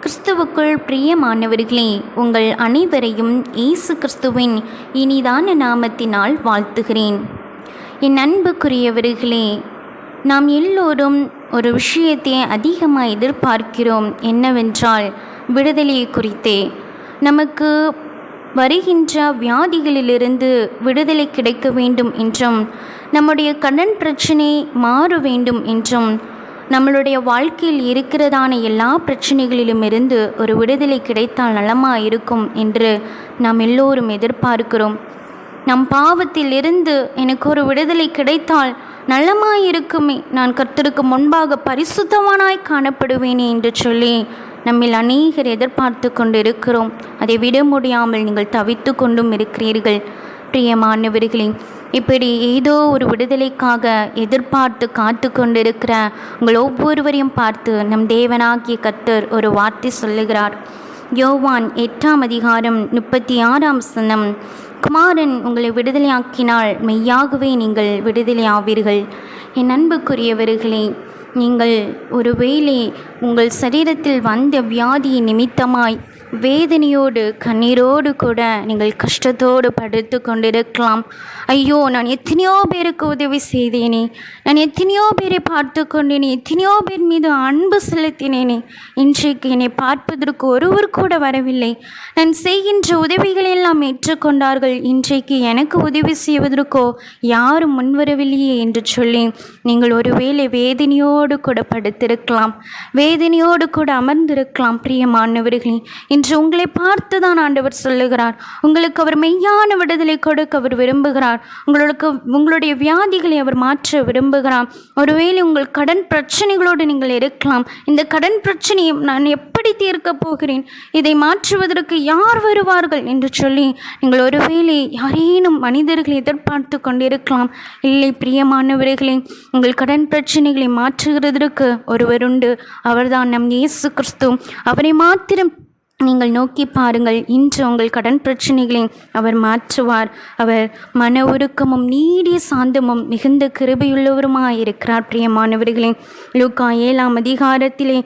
கிறிஸ்துவுக்குள் பிரியமானவர்களே, உங்கள் அனைவரையும் இயேசு கிறிஸ்துவின் இனிதான நாமத்தினால் வாழ்த்துகிறேன். என் அன்புக்குரியவர்களே, நாம் எல்லோரும் ஒரு விஷயத்தை அதிகமாக எதிர்பார்க்கிறோம். என்னவென்றால் விடுதலை குறித்தே. நமக்கு வருகின்ற வியாதிகளிலிருந்து விடுதலை கிடைக்க வேண்டும் என்றும், நம்முடைய கடன் பிரச்சனை மாற வேண்டும் என்றும், நம்மளுடைய வாழ்க்கையில் இருக்கிறதான எல்லா பிரச்சனைகளிலுமிருந்து ஒரு விடுதலை கிடைத்தால் நலமாக இருக்கும் என்று நாம் எல்லோரும் எதிர்பார்க்கிறோம். நம் பாவத்திலிருந்து எனக்கு ஒரு விடுதலை கிடைத்தால் நலமாயிருக்குமே, நான் கர்த்தருக்கு முன்பாக பரிசுத்தவானாய் காணப்படுவேனே என்று சொல்லி நம்மில் அநேகர் எதிர்பார்த்து கொண்டு இருக்கிறோம். அதை விட முடியாமல் நீங்கள் தவித்து கொண்டும் இருக்கிறீர்கள். பிரியமானவர்களே, இப்படி ஏதோ ஒரு விடுதலைக்காக எதிர்பார்த்து காத்து கொண்டிருக்கிற உங்கள் ஒவ்வொருவரையும் பார்த்து நம் தேவனாகிய கர்த்தர் ஒரு வார்த்தை சொல்லுகிறார். யோவான் 8ஆம் அதிகாரம் 36ஆம் வசனம், குமாரன் உங்களை விடுதலையாக்கினால் மெய்யாகவே நீங்கள் விடுதலை ஆவீர்கள். என் அன்புக்குரியவர்களே, நீங்கள் ஒருவேளை உங்கள் சரீரத்தில் வந்த வியாதி நிமித்தமாய் வேதனையோடு கண்ணீரோடு கூட நீங்கள் கஷ்டத்தோடு படுத்து கொண்டிருக்கலாம். ஐயோ, நான் எத்தனையோ பேருக்கு உதவி செய்தேனே, நான் எத்தனையோ பேரை பார்த்து கொண்டேனே, எத்தனையோ பேர் மீது அன்பு செலுத்தினேனே, இன்றைக்கு என்னை பார்ப்பதற்கு ஒருவர் கூட வரவில்லை. நான் செய்கின்ற உதவிகளெல்லாம் ஏற்றுக்கொண்டார்கள், இன்றைக்கு எனக்கு உதவி செய்வதற்கோ யாரும் முன்வரவில்லையே என்று சொல்லி நீங்கள் ஒருவேளை வேதனையோடு கூட படுத்திருக்கலாம், வேதனையோடு கூட அமர்ந்திருக்கலாம். பிரியமானவர்களே, இன்று உங்களை பார்த்து தான் ஆண்டவர் சொல்லுகிறார், உங்களுக்கு அவர் மெய்யான விடுதலை கொடுக்க அவர் விரும்புகிறார். உங்களுடைய வியாதிகளை அவர் மாற்ற விரும்புகிறார். ஒருவேளை உங்கள் கடன் பிரச்சனைகளோடு நீங்கள் இருக்கலாம். இந்த கடன் பிரச்சனையை நான் எப்படி தீர்க்க போகிறேன், இதை மாற்றுவதற்கு யார் வருவார்கள் என்று சொல்லி நீங்கள் ஒருவேளை யாரேனும் மனிதர்களை எதிர்பார்த்து கொண்டிருக்கலாம். இல்லை பிரியமானவர்களே, உங்கள் கடன் பிரச்சனைகளை மாற்றுகிறதற்கு ஒருவர் உண்டு. அவர்தான் நம் இயேசு கிறிஸ்து. அவரை மாத்திரம் நீங்கள் நோக்கி பாருங்கள். இன்று உங்கள் கடன் பிரச்சனைகளை அவர் மாற்றுவார். அவர் மன உருக்கமும் நீடிய சாந்தமும் மிகுந்த கிருபையுள்ளவருமாய் இருக்கிறார். பிரியமானவர்களே, லூக்கா 7ஆம் அதிகாரத்திலே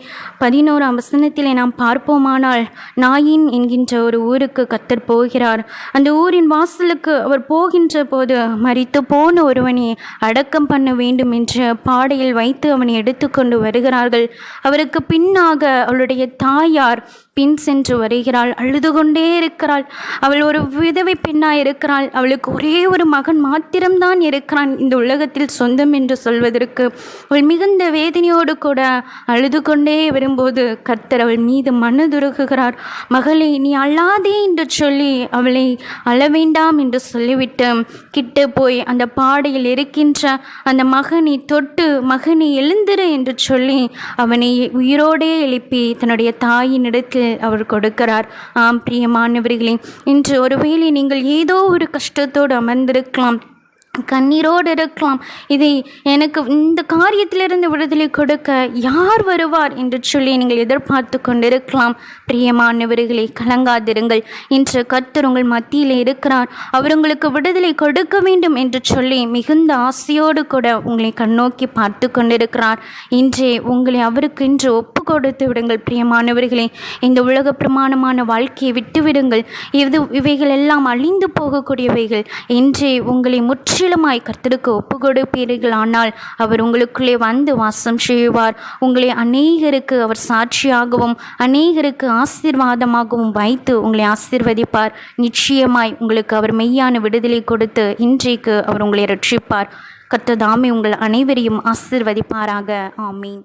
11ஆம் வசனத்திலே நாம் பார்ப்போமானால், நாயின் என்கின்ற ஒரு ஊருக்கு கர்த்தர் போகிறார். அந்த ஊரின் வாசலுக்கு அவர் போகின்ற போது மரித்து போன ஒருவனை அடக்கம் பண்ண வேண்டும் என்று பாடையில் வைத்து அவனை எடுத்துக்கொண்டு வருகிறார்கள். அவருக்கு பின்னாக அவளுடைய தாயார் பின் சென்று வருகிறாள். அழுது கொண்டே இருக்கிறாள். அவள் ஒரு விதவை பெண்ணாய் இருக்கிறாள். அவளுக்கு ஒரே ஒரு மகன் மாத்திரம்தான் இருக்கிறான் இந்த உலகத்தில் சொந்தம் என்று சொல்வதற்கு. அவள் மிகுந்த வேதனையோடு கூட அழுது கொண்டே வரும்போது கர்த்தர் அவள் மீது மனதுருகுகிறார். மகளே, நீ அழாதே என்று சொல்லி அவளை அழ வேண்டாம் என்று சொல்லிவிட்டு கிட்ட போய் அந்த பாடையில் இருக்கின்ற அந்த மகனை தொட்டு, மகனை எழுந்திரு என்று சொல்லி அவனை உயிரோடே எழுப்பி தன்னுடைய தாயினிடத்தில் அவர் கொடுக்கிறார். ஆம் பிரியமானவர்களே, இன்று ஒருவேளை நீங்கள் ஏதோ ஒரு கஷ்டத்தோடு அமர்ந்திருக்கலாம், கண்ணீரோடு இருக்கலாம். இதை எனக்கு இந்த காரியத்திலிருந்து விடுதலை கொடுக்க யார் வருவார் என்று சொல்லி நீங்கள் எதிர்பார்த்து கொண்டிருக்கலாம். பிரியமானவர்களே, கலங்காதிருங்கள். இன்று கர்த்தர் உங்கள் மத்தியில் இருக்கிறார். அவர் உங்களுக்கு விடுதலை கொடுக்க வேண்டும் என்று சொல்லி மிகுந்த ஆசையோடு கூட உங்களை கண்ணோக்கி பார்த்து கொண்டிருக்கிறார். இன்றே உங்களை அவருக்கு இன்று ஒப்பு கொடுத்து விடுங்கள். பிரியமானவர்களே, இந்த உலக பிரமாணமான வாழ்க்கையை விட்டுவிடுங்கள். இவைகள் எல்லாம் அழிந்து போகக்கூடியவைகள். இன்றே உங்களை முற்றிலுமாய் கர்த்தருக்கு ஒப்பு கொடுப்பீர்கள். ஆனால் அவர் உங்களுக்குள்ளே வந்து வாசம் செய்வார். உங்களை அநேகருக்கு அவர் சாட்சியாகவும் அநேகருக்கு ஆசீர்வாதமாகவும் வைத்து உங்களை ஆசீர்வதிப்பார். நிச்சயமாய் உங்களுக்கு அவர் மெய்யான விடுதலை கொடுத்து இன்றைக்கு அவர் உங்களை ரட்சிப்பார். கர்த்தர் தாமே உங்கள் அனைவரையும் ஆசீர்வதிப்பாராக. ஆமீன்.